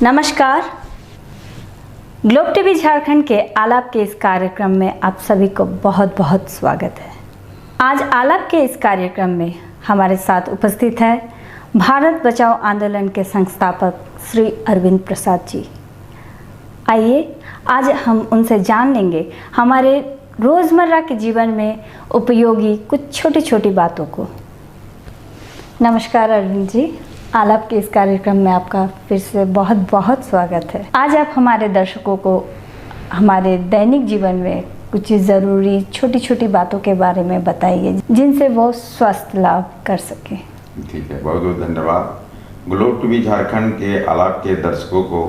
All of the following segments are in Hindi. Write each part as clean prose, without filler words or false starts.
नमस्कार। ग्लोब टीवी झारखंड के आलाप के इस कार्यक्रम में आप सभी को बहुत बहुत स्वागत है। आज आलाप के इस कार्यक्रम में हमारे साथ उपस्थित है भारत बचाओ आंदोलन के संस्थापक श्री अरविंद प्रसाद जी। आइए आज हम उनसे जान लेंगे हमारे रोज़मर्रा के जीवन में उपयोगी कुछ छोटी छोटी बातों को। नमस्कार अरविंद जी, आलाप के इस कार्यक्रम में आपका फिर से बहुत बहुत स्वागत है। आज आप हमारे दर्शकों को हमारे दैनिक जीवन में कुछ ज़रूरी छोटी छोटी बातों के बारे में बताइए जिनसे वो स्वस्थ लाभ कर सके। ठीक है, बहुत बहुत धन्यवाद। ग्लोब टीवी झारखंड के आलाप के दर्शकों को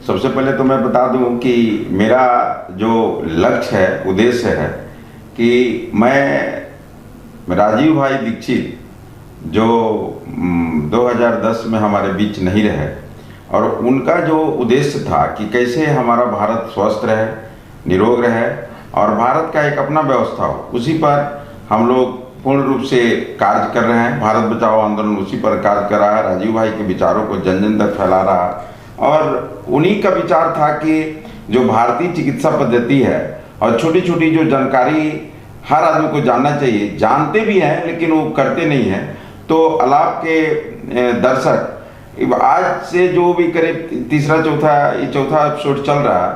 सबसे पहले तो मैं बता दूं कि मेरा जो लक्ष्य है, उद्देश्य है कि मैं राजीव भाई दीक्षित जो 2010 में हमारे बीच नहीं रहे, और उनका जो उद्देश्य था कि कैसे हमारा भारत स्वस्थ रहे, निरोग रहे और भारत का एक अपना व्यवस्था हो, उसी पर हम लोग पूर्ण रूप से कार्य कर रहे हैं। भारत बचाओ आंदोलन उसी पर कार्य कर रहा है, राजीव भाई के विचारों को जन जन तक फैला रहा है। और उन्हीं का विचार था कि जो भारतीय चिकित्सा पद्धति है और छोटी छोटी जो जानकारी हर आदमी को जानना चाहिए, जानते भी हैं लेकिन वो करते नहीं हैं। तो आलाप के दर्शक आज से जो भी करीब तीसरा चौथा एपिसोड चल रहा है,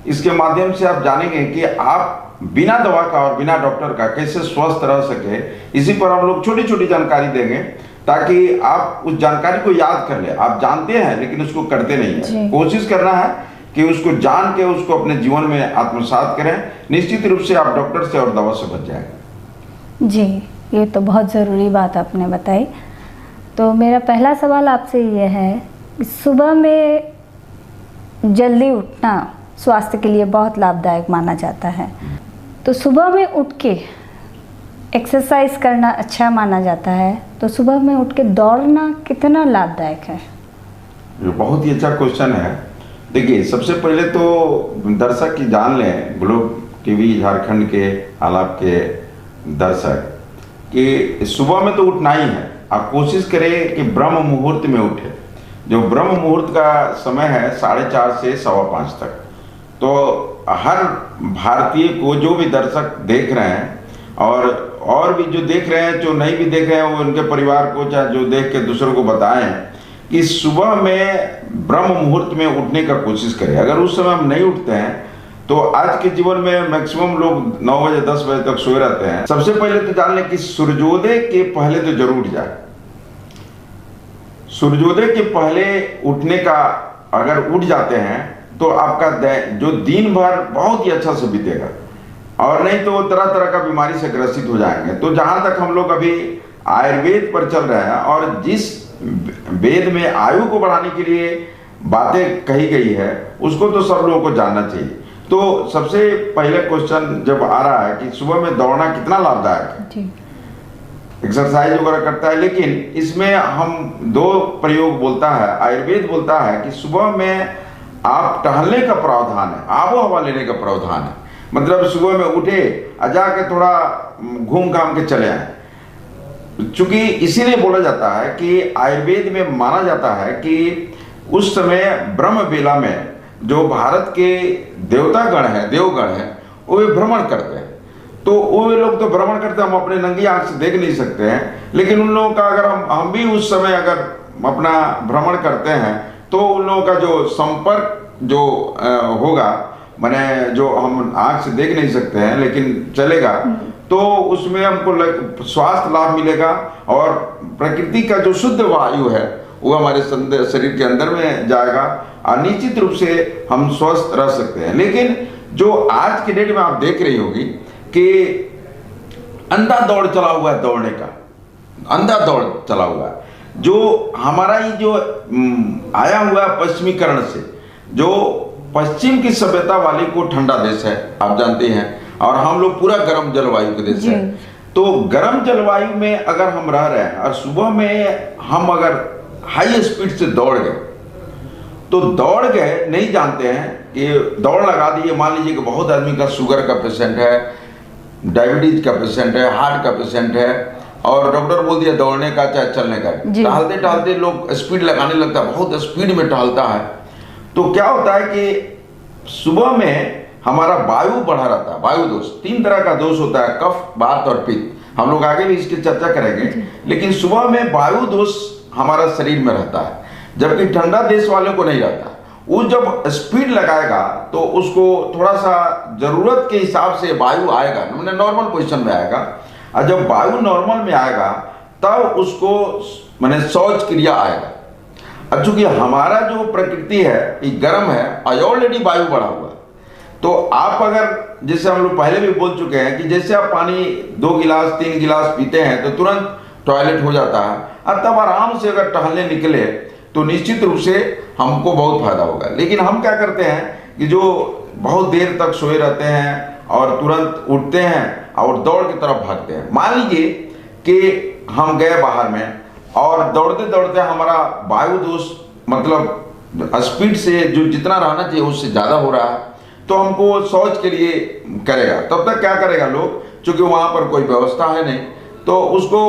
इसके माध्यम से आप जानेंगे कि आप बिना दवा का और बिना डॉक्टर का कैसे स्वस्थ रह सके। इसी पर हम लोग छोटी छोटी जानकारी देंगे ताकि आप उस जानकारी को याद कर ले। आप जानते हैं लेकिन उसको करते नहीं है। कोशिश करना है कि उसको जान के उसको अपने जीवन में आत्मसात करें। निश्चित रूप से आप डॉक्टर से और दवा से बच जाएंगे। जी, ये तो बहुत ज़रूरी बात आपने बताई। तो मेरा पहला सवाल आपसे ये है कि सुबह में जल्दी उठना स्वास्थ्य के लिए बहुत लाभदायक माना जाता है, तो सुबह में उठ के एक्सरसाइज करना अच्छा माना जाता है, तो सुबह में उठ के दौड़ना कितना लाभदायक है? ये बहुत ही अच्छा क्वेश्चन है। देखिए, सबसे पहले तो दर्शक की जान लें, ग्लोब टीवी झारखंड के आलाप के दर्शक, कि सुबह में तो उठना ही है। आप कोशिश करें कि ब्रह्म मुहूर्त में उठे। जो ब्रह्म मुहूर्त का समय है 4:30 से 5:15 तक। तो हर भारतीय को, जो भी दर्शक देख रहे हैं और भी जो देख रहे हैं, जो नहीं भी देख रहे हैं, वो उनके परिवार को चाहे जो देख के दूसरों को बताएं कि सुबह में ब्रह्म मुहूर्त में उठने का कोशिश करें। अगर उस समय हम नहीं उठते हैं तो आज के जीवन में मैक्सिमम लोग 9 बजे 10 बजे तक सोए रहते हैं। सबसे पहले तो जान लें कि सूर्योदय के पहले तो जरूर उठ जाए। सूर्योदय के पहले उठने का अगर उठ जाते हैं तो आपका जो दिन भर बहुत ही अच्छा से बीतेगा, और नहीं तो तरह तरह का बीमारी से ग्रसित हो जाएंगे। तो जहां तक हम लोग अभी आयुर्वेद पर चल रहे हैं और जिस वेद में आयु को बढ़ाने के लिए बातें कही गई है, उसको तो सब लोगों को जानना चाहिए। तो सबसे पहले क्वेश्चन जब आ रहा है कि सुबह में दौड़ना कितना लाभदायक है, एक्सरसाइज वगैरह करता है, लेकिन इसमें हम दो प्रयोग बोलता है। आयुर्वेद बोलता है कि सुबह में आप टहलने का प्रावधान है, आबो हवा लेने का प्रावधान है। मतलब सुबह में उठे और जाके थोड़ा घूम घाम के चले आए। चूंकि इसीलिए बोला जाता है कि आयुर्वेद में माना जाता है कि उस समय ब्रह्म बेला में जो भारत के देवतागण है, देवगण है, वो भ्रमण करते हैं। तो वो लोग तो भ्रमण करते हैं, हम अपने नंगी आंख से देख नहीं सकते हैं, लेकिन उन लोगों का अगर हम भी उस समय अगर अपना भ्रमण करते हैं तो उन लोगों का जो संपर्क जो होगा, माने जो हम आंख से देख नहीं सकते हैं लेकिन चलेगा, तो उसमें हमको स्वास्थ्य लाभ मिलेगा और प्रकृति का जो शुद्ध वायु है वो हमारे शरीर के अंदर में जाएगा और निश्चित रूप से हम स्वस्थ रह सकते हैं। लेकिन जो आज के डेट में आप देख रही होगी कि अंधा दौड़ चला हुआ है, दौड़ने का अंधा दौड़ चला हुआ है। जो हमारा ये जो आया हुआ पश्चिमीकरण से, जो पश्चिम की सभ्यता वाली को ठंडा देश है, आप जानते हैं, और हम लोग पूरा गर्म जलवायु के देश है। तो गर्म जलवायु में अगर हम रह रहे हैं और सुबह में हम अगर हाई स्पीड से दौड़ गए, तो दौड़ गए नहीं जानते हैं कि दौड़ लगा दिए। मान लीजिए कि बहुत आदमी का शुगर का पेशेंट है, डायबिटीज का पेशेंट है, हार्ट का पेशेंट है, और डॉक्टर बोल दिया दौड़ने का चाहे चलने का। टहलते टहलते लोग स्पीड लगाने लगता है, बहुत स्पीड में टहलता है, तो क्या होता है कि सुबह में हमारा वायु बढ़ा रहता है। वायु दोष 3 तरह का दोष होता है, कफ, वात और पित्त। हम लोग आगे भी इसकी चर्चा करेंगे, लेकिन सुबह में वायु दोष हमारा शरीर में रहता है, जबकि ठंडा देश वालों को नहीं रहता। वो जब स्पीड लगाएगा तो उसको थोड़ा सा जरूरत के हिसाब से वायु आएगा, नॉर्मल पोजीशन में आएगा, और जब वायु नॉर्मल में आएगा तब उसको माने शौच क्रिया आएगा। अब चूंकि हमारा जो प्रकृति है ये गर्म है और ऑलरेडी वायु बढ़ा हुआ है, तो आप अगर जैसे हम लोग पहले भी बोल चुके हैं कि जैसे आप पानी 2 गिलास 3 गिलास पीते हैं तो तुरंत टॉयलेट हो जाता है, और तब आराम से अगर टहलने निकले तो निश्चित रूप से हमको बहुत फायदा होगा। लेकिन हम क्या करते हैं कि जो बहुत देर तक सोए रहते हैं और तुरंत उठते हैं और दौड़ की तरफ भागते हैं। मान लीजिए कि हम गए बाहर में और दौड़ते दौड़ते हमारा वायु दोष मतलब स्पीड से जो जितना रहना चाहिए उससे ज़्यादा हो रहा है, तो हमको शौच के लिए करेगा। तब तक क्या करेगा लोग, चूंकि वहाँ पर कोई व्यवस्था है नहीं, तो उसको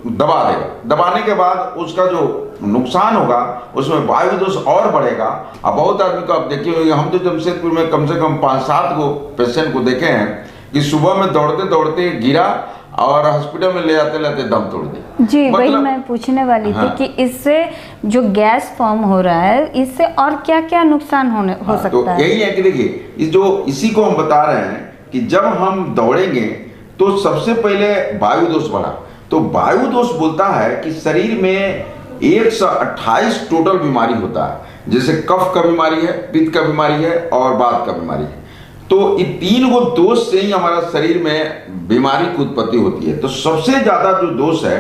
दबा देगा। दबाने के बाद उसका जो नुकसान होगा उसमें वायु दोष और बढ़ेगा। अब बहुत आदमी को आप देखे होंगे, हम तो जमशेदपुर में कम से कम 5-7 को पेशेंट को देखे हैं कि सुबह में दौड़ते दौड़ते गिरा और हॉस्पिटल में ले जाते लेते दम तोड़ दिया। जी वही मैं पूछने वाली थी कि इससे जो गैस फॉर्म हो रहा है इससे और क्या क्या नुकसान हो सकता तो है। यही है कि देखिए इसी को हम बता रहे हैं कि जब हम दौड़ेंगे तो सबसे पहले वायु दोष बढ़ा। तो वायु दोष बोलता है कि शरीर में 128 टोटल बीमारी होता है, जैसे कफ का बीमारी है, पित्त का बीमारी है और वात का बीमारी है। तो ये 3 गो दोष से ही हमारा शरीर में बीमारी की उत्पत्ति होती है। तो सबसे ज्यादा जो दोष है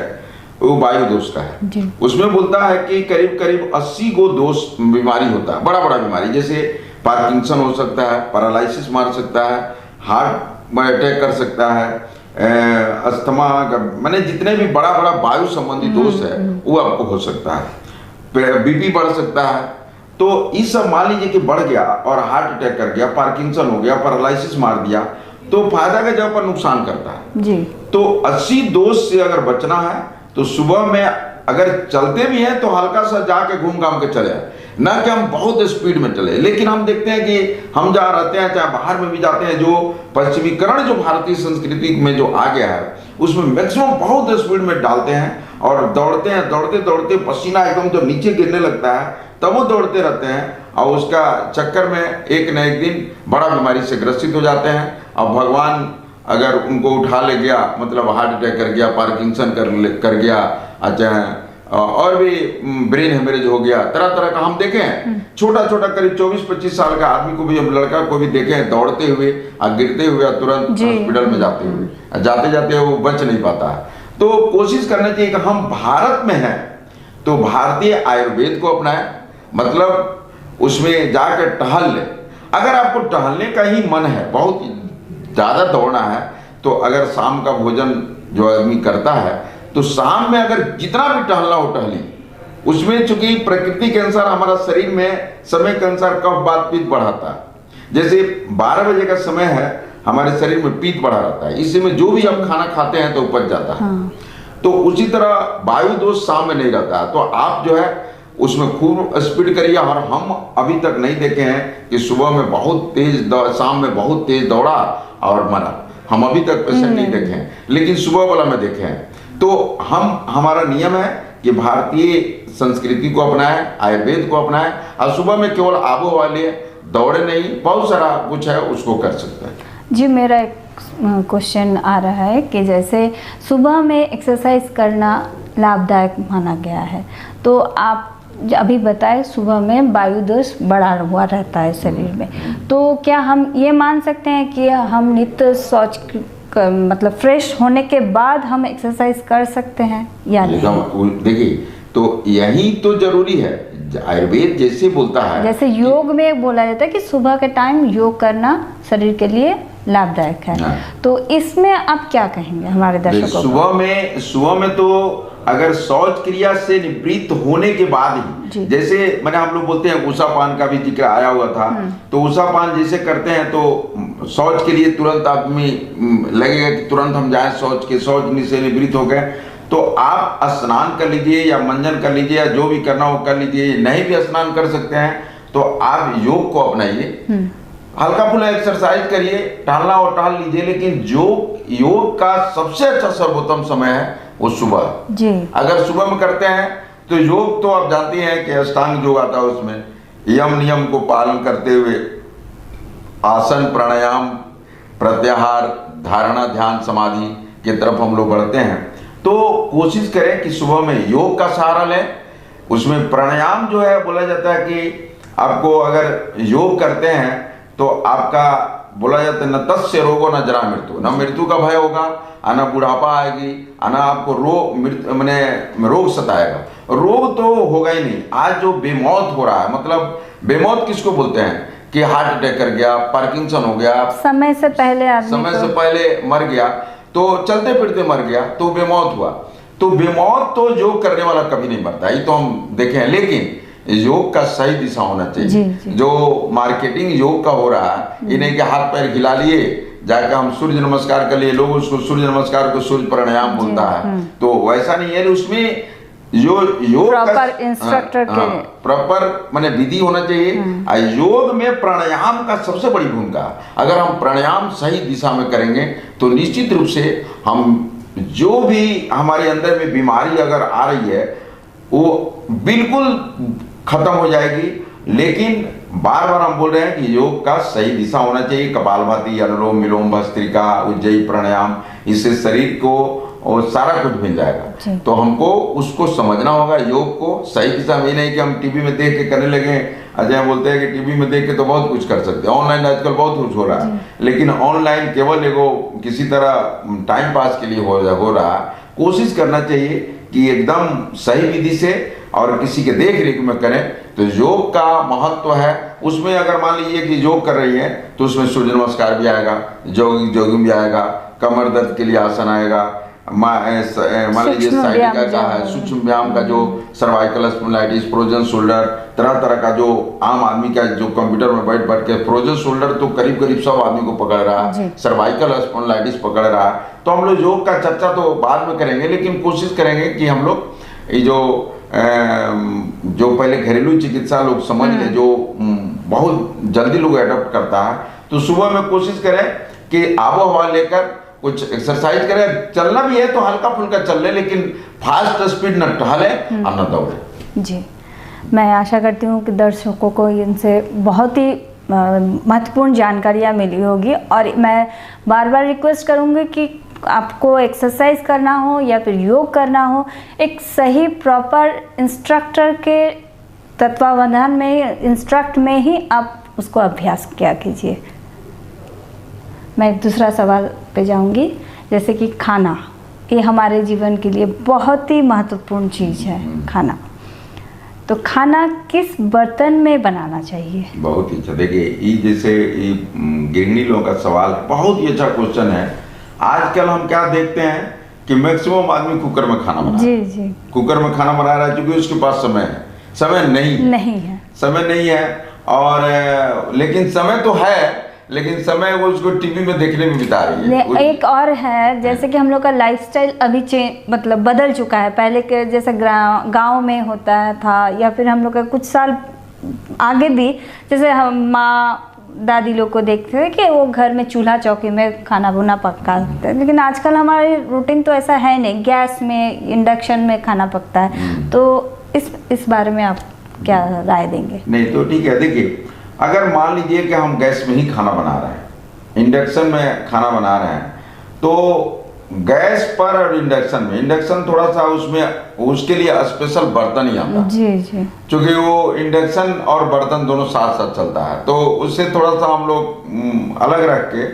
वो वायु दोष का है। उसमें बोलता है कि करीब करीब 80 गो दोष बीमारी होता है, बड़ा बड़ा बीमारी, जैसे पार्किंसन हो सकता है, पैरालिसिस मार सकता है, हार्ट में अटैक कर सकता है, अस्थमा, माने जितने भी बड़ा बड़ा वायु संबंधी दोष है वो आपको हो सकता है। बीपी बढ़ सकता है। तो ये सब मान लीजिए कि बढ़ गया और हार्ट अटैक कर गया, पार्किंसन हो गया, पैरालिसिस मार दिया, तो फायदा के जगह पर नुकसान करता है जी। तो 80 दोष से अगर बचना है तो सुबह में अगर चलते भी हैं तो हल्का सा जाके घूम घाम के चले, ना कि हम बहुत स्पीड में चले। लेकिन हम देखते हैं कि हम जहाँ रहते हैं चाहे बाहर में भी जाते हैं, जो पश्चिमीकरण जो भारतीय संस्कृति में जो आ गया है उसमें मैक्सिमम बहुत स्पीड में डालते हैं और दौड़ते हैं, दौड़ते दौड़ते पसीना एकदम जब नीचे गिरने लगता है तब वो दौड़ते रहते हैं और उसका चक्कर में एक न एक दिन बड़ा बीमारी से ग्रसित हो जाते हैं। अब भगवान अगर उनको उठा ले गया, मतलब हार्ट अटैक कर गया, पार्किंसन कर गया, अच्छा और भी ब्रेन हेमरेज हो गया, तरह तरह का हम देखे हैं। छोटा छोटा करीब 24-25 साल का आदमी को भी, हम लड़का को भी देखे हैं दौड़ते हुए और गिरते हुए तुरंत हॉस्पिटल में जाते हुए, जाते जाते वो बच नहीं पाता है। तो कोशिश करनी चाहिए कि हम भारत में हैं तो भारतीय आयुर्वेद को अपनाएं, मतलब उसमें जाकर टहल ले। अगर आपको टहलने का ही मन है, बहुत ज़्यादा दौड़ना है, तो अगर शाम का भोजन जो आदमी करता है तो शाम में अगर जितना भी टहलना हो टहली। उसमें चूंकि प्रकृति के अनुसार हमारा शरीर में समय के अनुसार कफ वात पित्त बढ़ाता है। जैसे 12 बजे का समय है, हमारे शरीर में पित्त बढ़ा रहता है, इसी में जो भी हम खाना खाते हैं तो उपज जाता है। तो उसी तरह वायु दोष शाम में नहीं रहता है। तो आप जो है उसमें खूब स्पीड करिए। और हम अभी तक नहीं देखे हैं कि सुबह में बहुत तेज, शाम में बहुत तेज दौड़ा और मरा। हम अभी तक पेशेंट नहीं देखे हैं, लेकिन सुबह वाला में देखे हैं। तो हमारा नियम है कि भारतीय संस्कृति को अपनाएं, आयुर्वेद को अपनाएं, और सुबह में केवल आबो वाले दौड़े नहीं, बहुत सारा कुछ है उसको कर सकते हैं। जी मेरा एक क्वेश्चन आ रहा है कि जैसे सुबह में एक्सरसाइज करना लाभदायक माना गया है, तो आप अभी बताए सुबह में वायु दोष बढ़ा हुआ रहता है शरीर में, तो क्या हम ये मान सकते हैं कि हम नित्य शौच मतलब फ्रेश होने के बाद हम एक्सरसाइज कर सकते हैं या नहीं? देखिए तो यही तो जरूरी है। आयुर्वेद जैसे बोलता है, जैसे योग में बोला जाता है कि सुबह के टाइम योग करना शरीर के लिए लाभदायक है, तो इसमें आप क्या कहेंगे हमारे दर्शकों को? सुबह में तो अगर शौच क्रिया से निवृत्त होने के बाद ही, जैसे मैंने हम लोग बोलते हैं उषा पान का भी जिक्र आया हुआ था, तो उषा पान जैसे करते हैं तो शौच के लिए तुरंत आदमी लगेगा कि तुरंत हम जाए शौच से निवृत्त हो गए, तो आप स्नान कर लीजिए या मंजन कर लीजिए या जो भी करना हो कर लीजिए। नहीं भी स्नान कर सकते हैं तो आप योग को अपनाइए, हल्का फुल्का एक्सरसाइज करिए, टहलना और टहल लीजिए, लेकिन जो योग का सबसे अच्छा सर्वोत्तम समय है वो सुबह जी। अगर सुबह में करते हैं तो योग तो आप जानते हैं कि अष्टांग योग आता है, उसमें यम नियम को पालन करते हुए आसन प्राणायाम प्रत्याहार धारणा ध्यान समाधि की तरफ हम लोग बढ़ते हैं। तो कोशिश करें कि सुबह में योग का सहारा लें। उसमें प्राणायाम जो है, बोला जाता है कि आपको अगर योग करते हैं तो आपका बोला जाता है न तस्य रोगो न जरा मृत्यु, न मृत्यु का भय होगा, न बुढ़ापा आएगी, न आपको रोग सताएगा। रोग तो होगा ही नहीं। आज जो बेमौत हो रहा है, मतलब बेमौत किसको बोलते हैं कि हार्ट अटैक कर गया, पार्किंसन हो गया, समय से पहले मर गया, तो चलते फिरते मर गया तो बेमौत हुआ। तो बेमौत तो योग करने वाला कभी नहीं मरता, ये तो हम देखे हैं। लेकिन योग का सही दिशा होना चाहिए। जी। जो मार्केटिंग योग का हो रहा है, इन्हें के हाथ पैर हिला लिए, जाकर हम सूर्य नमस्कार कर लिए, लोग उसको सूर्य नमस्कार को सूर्य प्राणायाम बोलता है, तो वैसा नहीं है। उसमें योग प्रॉपर इंस्ट्रक्टर के प्रॉपर माने विधि होना चाहिए। योग में प्राणायाम का सबसे बड़ी भूमिका। अगर हम प्राणायाम सही दिशा में करेंगे तो निश्चित रूप से हम जो भी हमारे अंदर में बीमारी अगर आ रही है वो बिल्कुल खत्म हो जाएगी। लेकिन बार बार हम बोल रहे हैं कि योग का सही दिशा होना चाहिए। कपालभाति, अनुलोम विलोम, भस्त्रिका, उज्जयी प्राणायाम, इससे शरीर को और सारा कुछ मिल जाएगा। तो हमको उसको समझना होगा, योग को सही दिशा में। नहीं कि हम टीवी में देख के करने लगे। अजय बोलते हैं कि टीवी में देख के तो बहुत कुछ कर सकते हैं, ऑनलाइन आजकल बहुत कुछ हो रहा है, लेकिन ऑनलाइन केवल एगो किसी तरह टाइम पास के लिए हो रहा है। कोशिश करना चाहिए कि एकदम सही विधि से और किसी के देख रेख में करें। तो योग का महत्व है। उसमें अगर मान लीजिए कि योग कर रही है तो उसमें सूर्य नमस्कार भी आएगा, जोगिंग भी आएगा, कमर दर्द के लिए आसन आएगा, मान लीजिए साइटिका का है, सूक्ष्म व्यायाम का जो सर्वाइकल स्पॉन्डिलाइटिस, फ्रोजन शोल्डर, तरह तरह का जो आम आदमी का जो कंप्यूटर में बैठ के फ्रोजन शोल्डर तो करीब करीब सब आदमी को पकड़ रहा है, सर्वाइकल स्पॉन्डिलाइटिस पकड़ रहा है। तो हम लोग योग का चर्चा तो बाद में करेंगे, लेकिन कोशिश करेंगे कि हम लोग ये जो पहले घरेलू चिकित्सा लोग समझ ले, जो बहुत जल्दी लोग एडॉप्ट करता है। तो सुबह में कोशिश करें कि आबो हवा लेकर कुछ एक्सरसाइज करें। चलना भी है तो हल्का फुल्का चल ले, लेकिन फास्ट स्पीड न टहले और न दौड़े। जी, मैं आशा करती हूँ कि दर्शकों को इनसे बहुत ही महत्वपूर्ण जानकारियाँ मिली होगी। और मैं बार बार रिक्वेस्ट करूँगी कि आपको एक्सरसाइज करना हो या फिर योग करना हो, एक सही प्रॉपर इंस्ट्रक्टर के तत्वावधान में, इंस्ट्रक्ट में ही आप उसको अभ्यास किया कीजिए। मैं दूसरा सवाल पे जाऊंगी, जैसे कि खाना, ये हमारे जीवन के लिए बहुत ही महत्वपूर्ण चीज़ है खाना। तो खाना किस बर्तन में बनाना चाहिए? बहुत ही अच्छा। देखिए, ये जैसे गृहिणी लोगों का सवाल बहुत ही अच्छा क्वेश्चन है। आजकल हम क्या देखते हैं कि मैक्सिमम आदमी कुकर में खाना बना रहा है। जी। कुकर में खाना बना रहा है क्योंकि उसके पास समय नहीं है। और लेकिन समय तो है, लेकिन समय वो उसको टीवी में देखने में बिता रही है। एक और है, जैसे कि हम लोग का लाइफस्टाइल अभी मतलब बदल चुका है। पहले के जैसे गांव में होता था, या फिर हम लोग का कुछ साल आगे भी, जैसे हम माँ दादी लोग को देखते थे कि वो घर में चूल्हा चौकी में खाना बुना पकाते, लेकिन आजकल हमारे रूटीन तो ऐसा है नहीं, गैस में, इंडक्शन में खाना पकता है। तो इस बारे में आप क्या राय देंगे? नहीं तो ठीक है। देखिए, अगर मान लीजिए कि हम गैस में ही खाना बना रहे हैं, इंडक्शन में खाना बना रहे हैं, तो गैस पर और इंडक्शन थोड़ा सा उसमें उसके लिए स्पेशल बर्तन ही आता है। जी। क्योंकि वो इंडक्शन और बर्तन दोनों साथ साथ चलता है, तो उससे थोड़ा सा हम लोग अलग रख के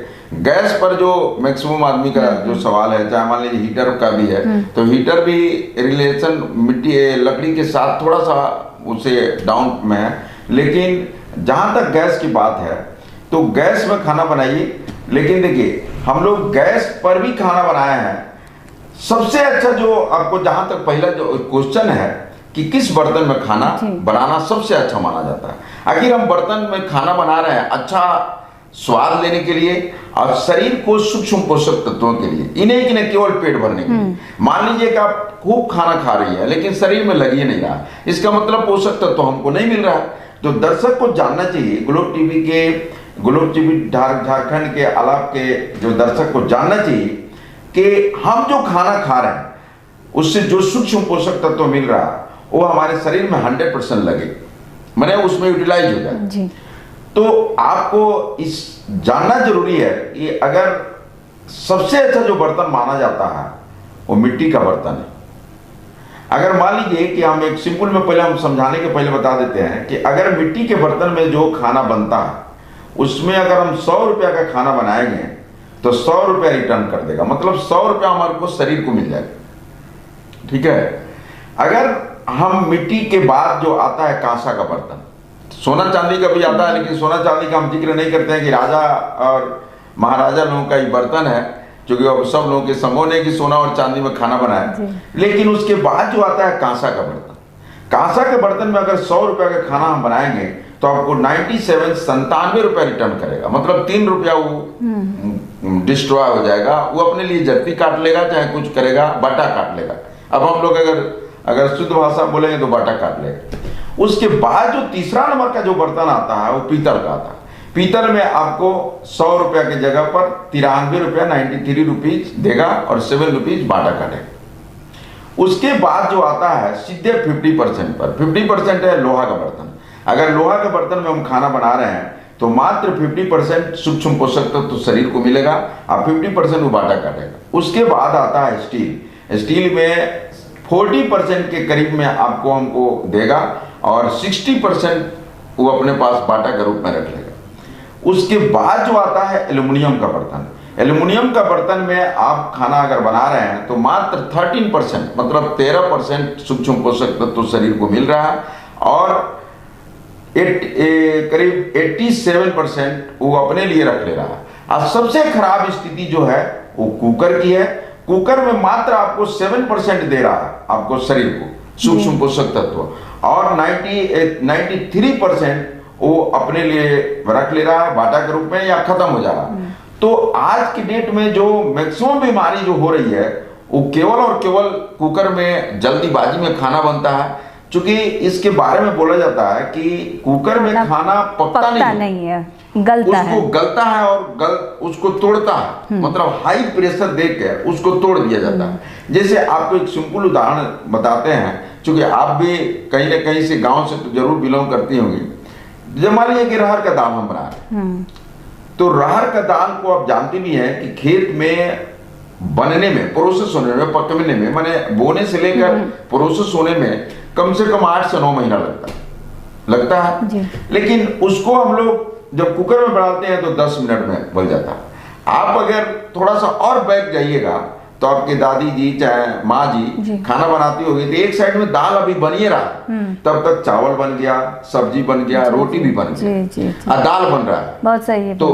गैस पर जो मैक्सिमम आदमी का जो सवाल है, चाहे मान लीजिए हीटर का भी है, तो हीटर भी रिलेशन लकड़ी के साथ थोड़ा सा उसे डाउन में है। लेकिन जहाँ तक गैस की बात है तो गैस में खाना बनाइए। लेकिन देखिए, हम लोग गैस पर भी खाना बनाए हैं। सबसे अच्छा जो आपको, जहाँ तक पहला जो क्वेश्चन है कि किस बर्तन में खाना बनाना सबसे अच्छा माना जाता है। आखिर हम बर्तन में खाना बना रहे हैं अच्छा स्वाद लेने के लिए और शरीर को सूक्ष्म पोषक तत्वों के लिए, इन्हें कि न केवल पेट भरने के लिए। मान लीजिए कि आप खूब खाना खा रही है लेकिन शरीर में लग ही नहीं रहा, इसका मतलब पोषक तत्व हमको नहीं मिल रहा है। तो दर्शक को जानना चाहिए, ग्लोब टीवी झारखंड के आलाप के जो दर्शक को जानना चाहिए कि हम जो खाना खा रहे हैं उससे जो सूक्ष्म पोषक तत्व मिल रहा है वो हमारे शरीर में 100% लगे, माने उसमें यूटिलाइज हो जाए जी। तो आपको इस जानना जरूरी है कि अगर सबसे अच्छा जो बर्तन माना जाता है वो मिट्टी का बर्तन है। अगर मान लीजिए कि हम एक सिंपल में पहले हम समझाने के पहले बता देते हैं कि अगर मिट्टी के बर्तन में जो खाना बनता है उसमें अगर हम 100 रुपया का खाना बनाएंगे तो 100 रुपया रिटर्न कर देगा, मतलब 100 रुपया हमारे को शरीर को मिल जाएगा। ठीक है। अगर हम मिट्टी के बाद जो आता है कांसा का बर्तन, सोना चांदी का भी आता है, लेकिन सोना चांदी का हम जिक्र नहीं करते हैं कि राजा और महाराजा लोगों का ये बर्तन है, क्योंकि अब सब लोगों के संभव नहीं कि सोना और चांदी में खाना बनाए। लेकिन उसके बाद जो आता है कांसा का बर्तन, कांसा के बर्तन में अगर 100 रुपया का खाना हम बनाएंगे तो आपको 97 रुपया रिटर्न करेगा, मतलब 3 रुपया वो डिस्ट्रॉय हो जाएगा, वो अपने लिए जर्ती काट लेगा, चाहे कुछ करेगा, बाटा काट लेगा। अब हम लोग अगर शुद्ध भाषा बोलेंगे तो बाटा काट लेगा। उसके बाद जो तीसरा नंबर का जो बर्तन आता है वो पीतल का आता है। पीतल में आपको 100 रुपया की जगह पर 93 रुपया 93 रुपीज देगा और 7 रुपीज बाटा काटेगा। उसके बाद जो आता है सीधे 50% पर, 50% है लोहा का बर्तन। अगर लोहा के बर्तन में हम खाना बना रहे हैं तो मात्र 50% सूक्ष्म पोषक तत्व तो शरीर को मिलेगा और 50% वो बाटा काटेगा। उसके बाद आता है स्टील। स्टील में 40% के करीब में आपको हमको देगा और 60% वो अपने पास बाटा के रूप में रख लेगा। उसके बाद जो आता है एल्युमिनियम का बर्तन। एल्युमिनियम का बर्तन में आप खाना अगर बना रहे हैं तो मात्र 13%, मतलब 13% सूक्ष्म पोषक तत्व तो शरीर को मिल रहा है और करीब 87% वो अपने लिए रख ले रहा है। अब सबसे खराब स्थिति जो है वो कुकर की है। कुकर में मात्र आपको 7% दे रहा है आपको शरीर को सूक्ष्म पोषक तत्व और 93% वो अपने लिए रख ले रहा है बाटा के रूप में या खत्म हो जा रहा है। तो आज की डेट में जो मैक्सिमम बीमारी जो हो रही है वो केवल और केवल कुकर में जल्दीबाजी में खाना बनता है, क्योंकि इसके बारे में बोला जाता है कि कुकर में खाना पकता नहीं है, गलता है और उसको तोड़ता है, मतलब हाई प्रेशर देकर उसको तोड़ दिया जाता है। जैसे आपको एक सिंपल उदाहरण बताते हैं, क्योंकि आप भी कहीं ना कहीं से गांव से तो जरूर बिलोंग करती होंगी। जब मान लीजिए कि अरहर का दाल हम बना रहे हैं तो अरहर का दाल को आप जानते भी हैं कि खेत में बनने में, प्रोसेस होने में, पकने में, माने बोने से लेकर प्रोसेस होने में कम से कम 8 से 9 महीना लगता है। लेकिन उसको हम लोग जब कुकर में बनाते हैं तो 10 मिनट में बन जाता है। आप अगर थोड़ा सा और बैक जाइएगा तो आपके दादी जी चाहे माँ जी खाना बनाती होगी तो एक साइड में दाल अभी बनिए रहा, तब तक चावल बन गया, सब्जी बन गया, रोटी भी बन गया, दाल बन रहा है। बहुत सही है। तो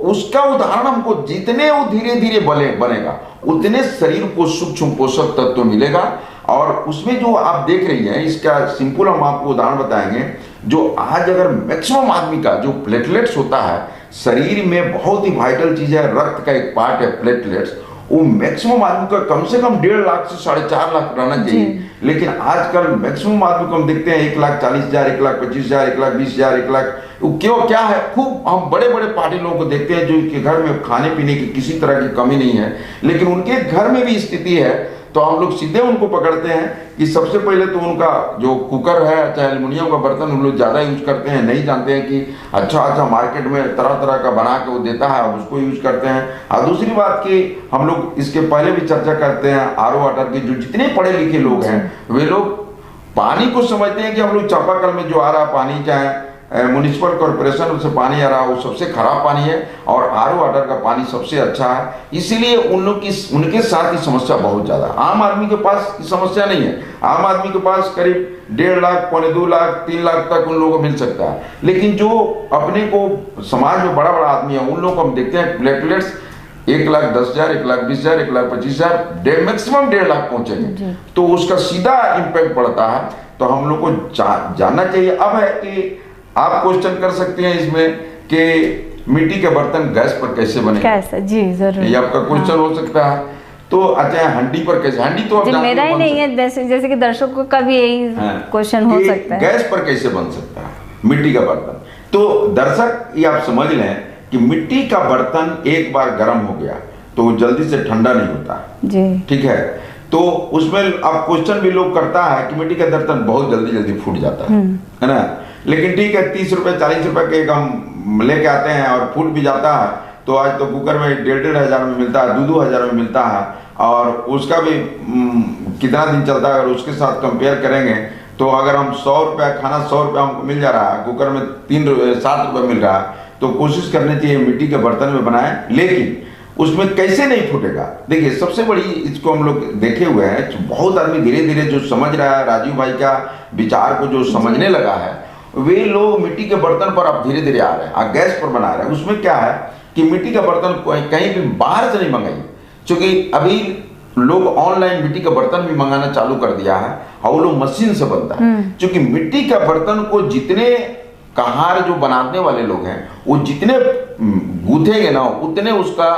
उसका उदाहरण हमको जितने वो धीरे धीरे बनेगा उतने शरीर को सूक्ष्म पोषक तत्व मिलेगा। और उसमें जो आप देख रही हैं, इसका सिंपल हम आपको उदाहरण बताएंगे। जो आज अगर मैक्सिमम आदमी का जो प्लेटलेट्स होता है शरीर में, बहुत ही वाइटल चीज है, रक्त का एक पार्ट है प्लेटलेट्स, वो मैक्सिमम आदमी का कम से कम 1.5 लाख से 4.5 लाख रहना चाहिए। लेकिन आजकल मैक्सिमम आदमी को हम देखते हैं 1,40,000, 1,25,000, 1,20,000, 1 लाख। क्यों, क्या है, खूब हम बड़े बड़े पार्टी लोगों को देखते हैं जो इनके घर में खाने पीने की किसी तरह की कमी नहीं है, लेकिन उनके घर में भी स्थिति है तो हम लोग सीधे उनको पकड़ते हैं कि सबसे पहले तो उनका जो कुकर है चाहे एल्युमिनियम का बर्तन उन लोग ज़्यादा यूज करते हैं, नहीं जानते हैं कि अच्छा मार्केट में तरह तरह का बना के वो देता है, उसको यूज करते हैं। और दूसरी बात कि हम लोग इसके पहले भी चर्चा करते हैं, आरओ वाटर के जो जितने पढ़े लिखे लोग हैं वे लोग पानी को समझते हैं कि हम लोग चापाकल में जो आ रहा पानी, चाहे म्युनिसिपल कॉर्पोरेशन से पानी आ रहा वो सबसे खराब पानी है और आरओ वाटर का पानी सबसे अच्छा है। इसीलिए उनके साथ ही समस्या बहुत ज्यादा। आम आदमी के पास समस्या नहीं है। आम आदमी के पास करीब 1.5 लाख, 2.25 लाख, 3 लाख तक उन लोगों को मिल सकता है। लेकिन जो अपने को समाज में बड़ा बड़ा आदमी है उन लोगों को हम देखते हैं प्लेटलेट्स 1,10,000, 1,20,000, 1,25,000, मैक्सिमम 1.5 लाख पहुंचेंगे, तो उसका सीधा इम्पैक्ट पड़ता है। तो हम लोग को जानना चाहिए। अब है कि आप क्वेश्चन कर सकते हैं इसमें कि मिट्टी के बर्तन गैस पर कैसे बने, कैसे? जी जरूर, ये आपका क्वेश्चन हो सकता है। तो अच्छा हंडी पर कैसे, हंडी तो मेरा ही नहीं है, जैसे कि दर्शकों का भी यही क्वेश्चन हो सकता है, गैस पर कैसे बन सकता है। मिट्टी का बर्तन। तो दर्शक ये आप समझ लें कि मिट्टी का बर्तन एक बार गर्म हो गया तो वो जल्दी से ठंडा नहीं होता जी। ठीक है। तो उसमें अब क्वेश्चन भी लोग करता है कि मिट्टी का बर्तन बहुत जल्दी जल्दी फूट जाता है ना। लेकिन ठीक है, 30 रुपए 40 रुपए के एक हम लेके आते हैं और फूट भी जाता है। तो आज तो कुकर में 1,500 हजार में मिलता है, 2,000 हजार में मिलता है, और उसका भी कितना दिन चलता है। अगर उसके साथ कंपेयर करेंगे तो अगर हम 100 रुपया खाना 100 रुपया हमको मिल जा रहा है, कुकर में 7 रुपये मिल रहा है, तो कोशिश करनी चाहिए मिट्टी के बर्तन में बनाएं। लेकिन उसमें कैसे नहीं फूटेगा, देखिए सबसे बड़ी इसको हम लोग देखे हुए हैं, बहुत आदमी धीरे धीरे जो समझ रहा है, राजीव भाई का विचार को जो समझने लगा है, वे लोग मिट्टी के बर्तन पर अब धीरे धीरे आ रहे हैं, गैस पर बना रहे हैं। उसमें क्या है कि मिट्टी का बर्तन कहीं भी बाहर से नहीं मंगाइए, क्योंकि अभी लोग ऑनलाइन मिट्टी का बर्तन भी मंगाना चालू कर दिया है और वो लोग मशीन से बनता है। क्योंकि मिट्टी का बर्तन को जितने कहार जो बनाने वाले लोग हैं वो जितने गूंथेंगे ना उतने उसका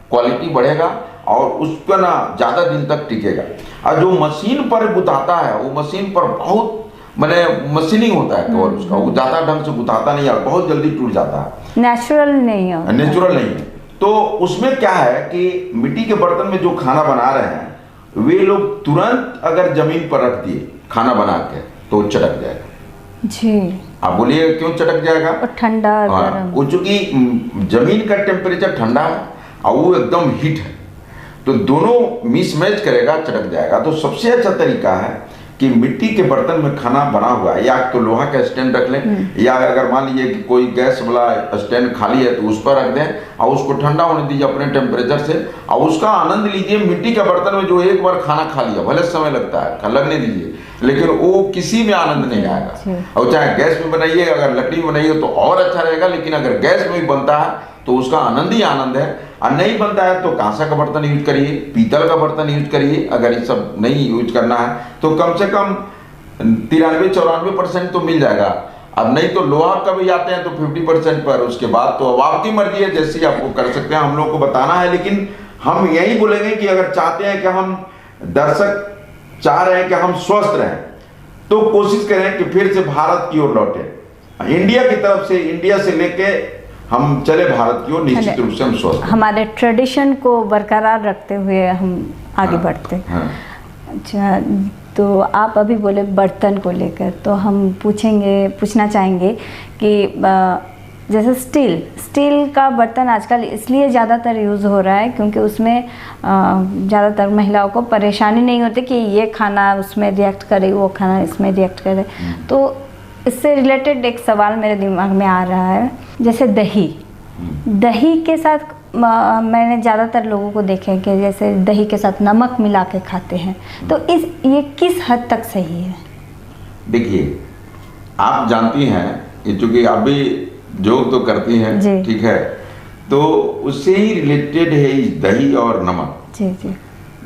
क्वालिटी बढ़ेगा और उसका ना ज्यादा दिन तक टिकेगा। और जो मशीन पर गुथाता है वो मशीन पर बहुत मैंने मशीनिंग होता है कवर उसका, वो ज्यादा ढंग से गुथाता नहीं है, बहुत जल्दी टूट जाता है, नेचुरल नहीं है, नेचुरल नहीं है। तो उसमें क्या है कि मिट्टी के बर्तन में जो खाना बना रहे हैं वे लोग तुरंत अगर जमीन पर रख दिए खाना बना के तो चटक जाएगा जी। आप बोलिए क्यों चटक जाएगा? ठंडा वो चूंकि जमीन का टेम्परेचर ठंडा है और वो एकदम हीट है, तो दोनों मिसमैच करेगा, चटक जाएगा। तो सबसे अच्छा तरीका है कि मिट्टी के बर्तन में खाना बना हुआ है, या तो लोहा का स्टैंड रख लें, या अगर मान लीजिए कि कोई गैस वाला स्टैंड खाली है तो उस पर रख दें और उसको ठंडा होने दीजिए अपने टेम्परेचर से, और उसका आनंद लीजिए। मिट्टी के बर्तन में जो एक बार खाना खा लिया, भले समय लगता है, लगने दीजिए, लेकिन वो किसी में आनंद नहीं आएगा। और चाहे गैस में बनाइए, अगर लकड़ी में बनाइए तो और अच्छा रहेगा, लेकिन अगर गैस में भी बनता है तो उसका आनंद ही आनंद है। और नहीं बनता है तो कांसा का बर्तन यूज करिए, पीतल का बर्तन यूज करिए। अगर ये सब नहीं यूज करना है तो कम से कम 93-94% तो मिल जाएगा। अब नहीं तो लोहा का भी आते हैं तो 50% पर, उसके बाद तो अब आपकी मर्जी है, जैसे आपको कर सकते हैं, हम लोग को बताना है। लेकिन हम यही बोलेंगे कि अगर चाहते हैं कि हम दर्शक चाह रहे हैं कि हम स्वस्थ रहें, तो कोशिश करें कि फिर से भारत की ओर लौटे, इंडिया की तरफ से, इंडिया से लेके हम चले भारत की ओर। निश्चित रूप से हम स्वस्थ, हमारे ट्रेडिशन को बरकरार रखते हुए हम आगे बढ़ते। अच्छा, तो आप अभी बोले बर्तन को लेकर, तो हम पूछना चाहेंगे कि जैसे स्टील का बर्तन आजकल इसलिए ज़्यादातर यूज़ हो रहा है क्योंकि उसमें ज़्यादातर महिलाओं को परेशानी नहीं होती कि ये खाना उसमें रिएक्ट करे, वो खाना इसमें रिएक्ट करे। तो इससे रिलेटेड एक सवाल मेरे दिमाग में आ रहा है, जैसे दही के साथ मैंने ज़्यादातर लोगों को देखे कि जैसे दही के साथ नमक मिला के खाते हैं, तो ये किस हद तक सही है? देखिए, आप जानती हैं, चूंकि आप भी जोग तो करती हैं, ठीक है, तो उससे ही रिलेटेड है दही और नमक। जी।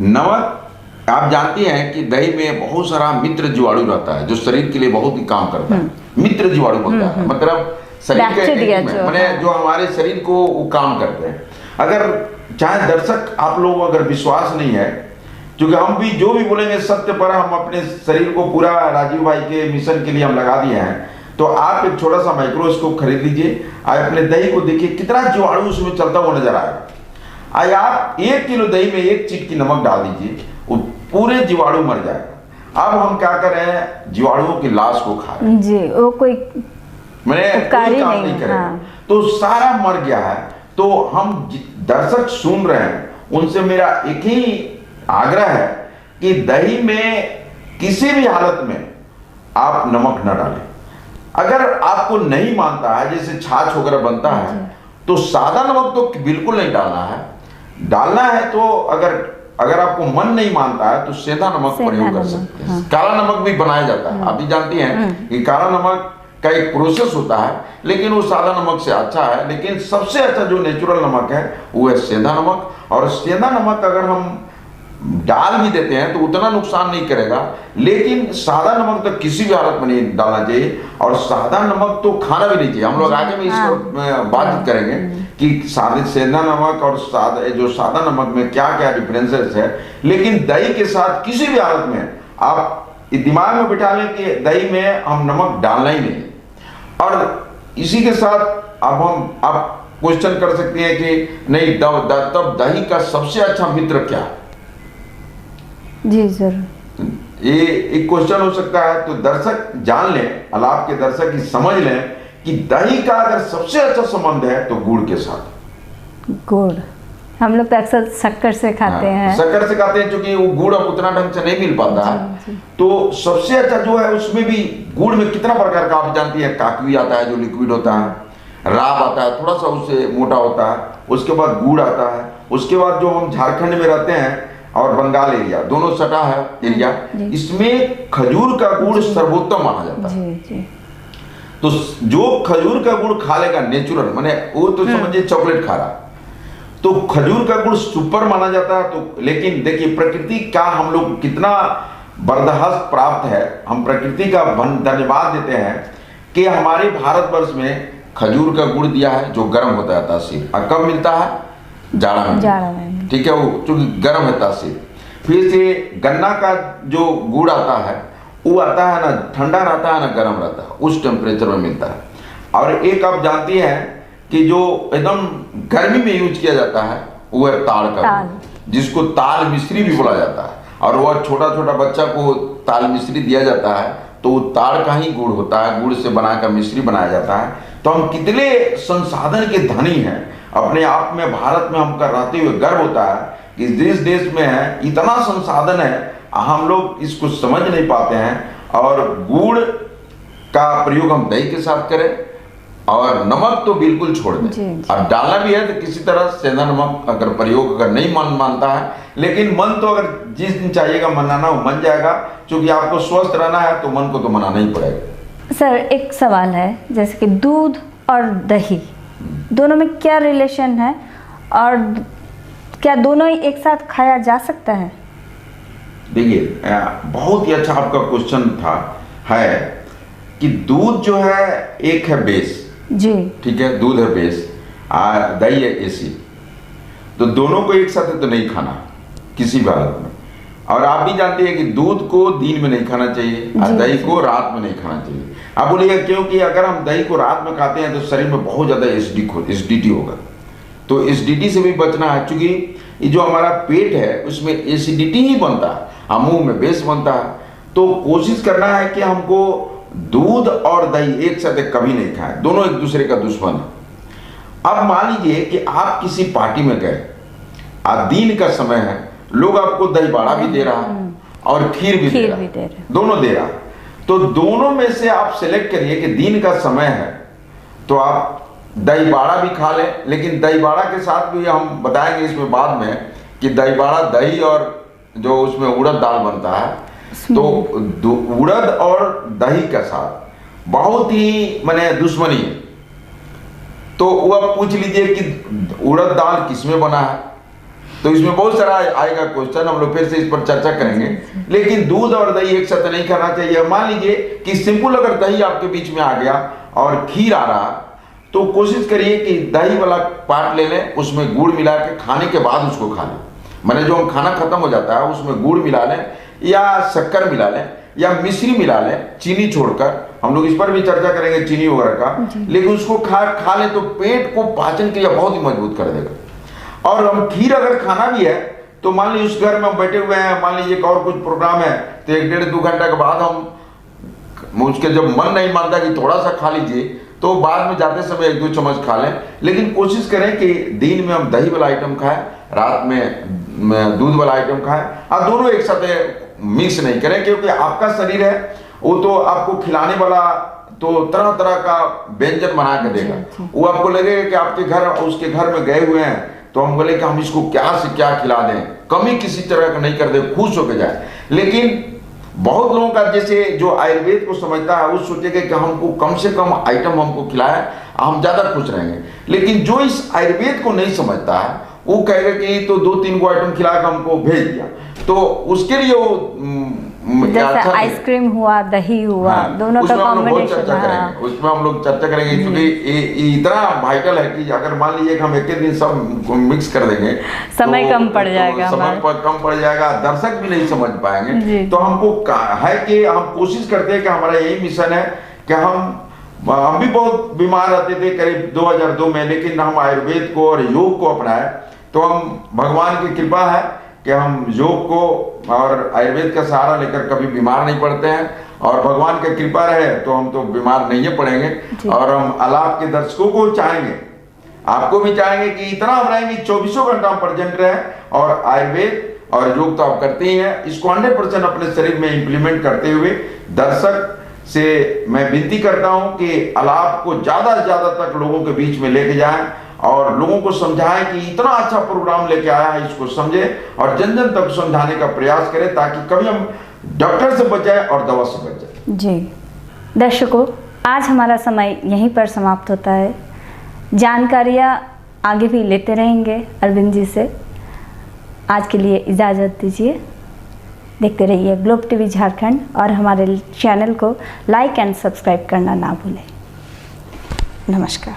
नमक, आप जानती हैं कि दही में बहुत सारा मित्र जीवाणु रहता है जो शरीर के लिए बहुत ही काम करता है। मित्र जीवाणु बोलता है, मतलब शरीर के जो हमारे शरीर को वो काम करते हैं। अगर चाहे दर्शक आप लोग अगर विश्वास नहीं है, क्योंकि हम भी जो भी बोलेंगे सत्य पर, हम अपने शरीर को पूरा राजीव भाई के मिशन के लिए हम लगा दिए हैं, तो आप एक छोटा सा माइक्रोस्कोप खरीद लीजिए, आप अपने दही को देखिए कितना जीवाणु उसमें चलता हुआ नजर आएगा। आज आप 1 किलो दही में 1 चीट की नमक डाल दीजिए, वो पूरे जीवाणु मर जाएगा। अब हम क्या कर रहे हैं, जीवाणुओं की लाश को खा रहे हैं जी, वो कोई काम नहीं करेगा। तो सारा मर गया है। तो हम दर्शक सुन रहे हैं, उनसे मेरा एक ही आग्रह है कि दही में किसी भी हालत में आप नमक न डालें। अगर आपको नहीं मानता है, जैसे छाछ वगैरह बनता है, तो सादा नमक तो बिल्कुल नहीं डालना है। डालना है तो अगर आपको मन नहीं मानता है तो सेंधा नमक प्रयोग कर सकते हैं। काला नमक भी बनाया जाता है, आप भी जानती हैं कि काला नमक का एक प्रोसेस होता है, लेकिन वो सादा नमक से अच्छा है। लेकिन सबसे अच्छा जो नेचुरल नमक है वो है सेंधा नमक। और सेंधा नमक अगर हम डाल भी देते हैं तो उतना नुकसान नहीं करेगा, लेकिन सादा नमक तो किसी भी हालत में नहीं डालना चाहिए। और सादा नमक तो खाना भी नहीं चाहिए। हम लोग आगे में इस पर बातचीत करेंगे कि सेंधा नमक और सादा नमक में क्या क्या डिफरेंसेस है। लेकिन दही के साथ किसी भी हालत में आप दिमाग में बिठा लें कि दही में हम नमक डालना ही नहीं। और इसी के साथ अब हम आप क्वेश्चन कर सकते हैं कि नहीं तब दही का सबसे अच्छा मित्र क्या है? जी जरूर। ये एक क्वेश्चन हो सकता है। तो दर्शक जान लें, आलाप के दर्शक ही समझ लें कि दही का अगर सबसे अच्छा संबंध है तो गुड़ के साथ। गुड़ हम लोग तो अक्सर शक्कर से खाते हैं। शक्कर से खाते हैं, क्योंकि वो गुड़ अब उतना ढंग से नहीं मिल पाता है। तो सबसे अच्छा जो है उसमें भी गुड़ में कितना प्रकार का आप जानती है। काकवी आता है जो लिक्विड होता है, राब आता है थोड़ा सा उससे मोटा होता है, उसके बाद गुड़ आता है, उसके बाद जो हम झारखंड में रहते हैं और बंगाल एरिया दोनों सटा है एरिया, इसमें खजूर का गुड़ सर्वोत्तम माना जाता है। तो जो खजूर का गुड़ खा लेगा नेचुरल, माने वो तो समझिए चॉकलेट खा रहा, तो खजूर का गुड़ सुपर माना जाता है। तो लेकिन देखिए प्रकृति का हम लोग कितना बर्दाश्त प्राप्त है, हम प्रकृति का धन्यवाद देते हैं कि हमारे भारतवर्ष में खजूर का गुड़ दिया है जो गर्म होता है तासीर। और कब मिलता है? जाड़ा में। ठीक है, वो चूंकि गर्म है तासीर। फिर से गन्ना का जो गुड़ आता है वो आता है ना ठंडा रहता है ना गर्म रहता है, उस टेम्परेचर में मिलता है। और एक आप जानती हैं कि जो एकदम गर्मी में यूज किया जाता है वो है ताड़ का गुड़, जिसको ताल मिश्री भी बोला जाता है। और वह छोटा छोटा बच्चा को ताल मिश्री दिया जाता है तो वो ताड़ का ही गुड़ होता है, गुड़ से बनाकर मिश्री बनाया जाता है। तो हम कितने संसाधन के धनी हैं अपने आप में। भारत में हमका रहते हुए गर्व होता है कि जिस देश में है इतना संसाधन है, हम लोग इसको समझ नहीं पाते हैं। और गुड़ का प्रयोग हम दही के साथ करें और नमक तो बिल्कुल छोड़ दें। अब डालना भी है तो किसी तरह सेंधा नमक अगर प्रयोग अगर नहीं मन मानता है, लेकिन मन तो अगर जिस दिन चाहिएगा मनाना वो मन जाएगा, क्योंकि आपको स्वस्थ रहना है तो मन को तो मनाना ही पड़ेगा। सर एक सवाल है, जैसे कि दूध और दही दोनों में क्या रिलेशन है और क्या दोनों ही एक साथ खाया जा सकता है? देखिए बहुत ही अच्छा आपका क्वेश्चन था है कि दूध जो है एक है बेस जी, ठीक है, दूध है बेस और दही है एसिड। तो दोनों को एक साथ तो नहीं खाना किसी भी हालत में। और आप भी जानते हैं कि दूध को दिन में नहीं खाना चाहिए और दही को रात में नहीं खाना चाहिए। आप बोलिएगा क्योंकि अगर हम दही को रात में खाते हैं तो शरीर में बहुत ज्यादा एसिडिटी होगा। तो एसिडिटी से भी बचना है, क्योंकि ये जो हमारा पेट है उसमें एसिडिटी ही बनता है, मुंह में बेस बनता है। तो कोशिश करना है कि हमको दूध और दही एक साथ कभी नहीं खाएं, दोनों एक दूसरे का दुश्मन है। अब मान लीजिए कि आप किसी पार्टी में गए, आज दिन का समय है, लोग आपको दही बाड़ा भी दे रहा है और खीर भी दे रहा है, दोनों दे रहा है। तो दोनों में से आप सेलेक्ट करिए कि दिन का समय है तो आप दही बाड़ा भी खा लें, लेकिन दही बाड़ा के साथ भी हम बताएंगे इसमें बाद में कि दही बाड़ा दही और जो उसमें उड़द दाल बनता है, तो उड़द और दही का साथ बहुत ही माने दुश्मनी है। तो वो आप पूछ लीजिए कि उड़द दाल किसमें बना है, तो इसमें बहुत सारा आएगा क्वेश्चन, हम लोग फिर से इस पर चर्चा करेंगे। लेकिन दूध और दही एक साथ नहीं खाना चाहिए। मान लीजिए कि सिंपल अगर दही आपके बीच में आ गया और खीर आ रहा, तो कोशिश करिए कि दही वाला पार्ट ले लें, उसमें गुड़ मिला के खाने के बाद उसको खा लें। मैंने जो हम खाना खत्म हो जाता है उसमें गुड़ मिला लें या शक्कर मिला लें या मिश्री मिला लें, चीनी छोड़कर। हम लोग इस पर भी चर्चा करेंगे चीनी वगैरह का, लेकिन उसको खा लें तो पेट को पाचन क्रिया बहुत ही मजबूत कर देगा। और हम खीर अगर खाना भी है तो मान लीजिए उस घर में हम बैठे हुए हैं, मान लीजिए और कुछ प्रोग्राम है, तो 1-1.5-2 घंटा के बाद हम उसके जब मन नहीं मानता कि थोड़ा सा खा लीजिए, तो बाद में जाते समय 1-2 चम्मच खा लें। लेकिन कोशिश करें कि दिन में हम दही वाला आइटम खाएं, रात में दूध वाला आइटम खाएं, और दोनों एक साथ मिक्स नहीं करें, क्योंकि आपका शरीर है वो तो आपको खिलाने वाला तो तरह तरह का व्यंजन बना के देगा। वो आपको लगेगा कि आपके घर उसके घर में गए हुए हैं तो हम बोले कि हम इसको क्या से क्या खिला दें, कमी किसी तरह का नहीं कर दे, खुश होकर जाए। लेकिन बहुत लोगों का जैसे जो आयुर्वेद को समझता है वो सोचेगा कि हमको कम से कम आइटम हमको खिलाए, हम ज्यादा खुश रहेंगे। लेकिन जो इस आयुर्वेद को नहीं समझता है वो कहेगा कि तो 2-3 गो आइटम खिला के हमको भेज दिया, तो उसके लिए वो जैसे आइसक्रीम हुआ, दही हुआ, दोनों का कॉम्बिनेशन। उसमें हम लोग चर्चा करेंगे, क्योंकि ये इतना वाइटल है कि अगर मान लीजिए कि हम एक दिन सब मिक्स कर देंगे समय कम पड़ जाएगा, समय कम पड़ जाएगा, दर्शक भी नहीं समझ पाएंगे। तो हमको है कि हम कोशिश करते हैं कि हमारा यही मिशन है कि हम हम भी बहुत बीमार रहते थे करीब 2002 में, लेकिन हम आयुर्वेद को और योग को अपनाए तो हम, भगवान की कृपा है कि हम योग को और आयुर्वेद का सहारा लेकर कभी बीमार नहीं पड़ते हैं, और भगवान की कृपा रहे तो हम तो बीमार नहीं पड़ेंगे। और हम आलाप के दर्शकों को चाहेंगे, आपको भी चाहेंगे कि इतना हम रहेंगे 24 घंटा हम प्रेजेंट रहे, और आयुर्वेद और योग तो आप करते ही हैं, इसको 100% अपने शरीर में इंप्लीमेंट करते हुए दर्शक से मैं विनती करता हूं कि आलाप को ज्यादा से ज्यादा तक लोगों के बीच में लेके जाएं और लोगों को समझाएं कि इतना अच्छा प्रोग्राम लेके आया है, इसको समझे और जन जन तक समझाने का प्रयास करें, ताकि कभी हम डॉक्टर से बच जाए और दवा से बच जाए। जी दर्शकों, आज हमारा समय यहीं पर समाप्त होता है। जानकारियाँ आगे भी लेते रहेंगे अरविंद जी से। आज के लिए इजाज़त दीजिए। देखते रहिए ग्लोब टीवी झारखंड और हमारे चैनल को लाइक एंड सब्सक्राइब करना ना भूलें। नमस्कार।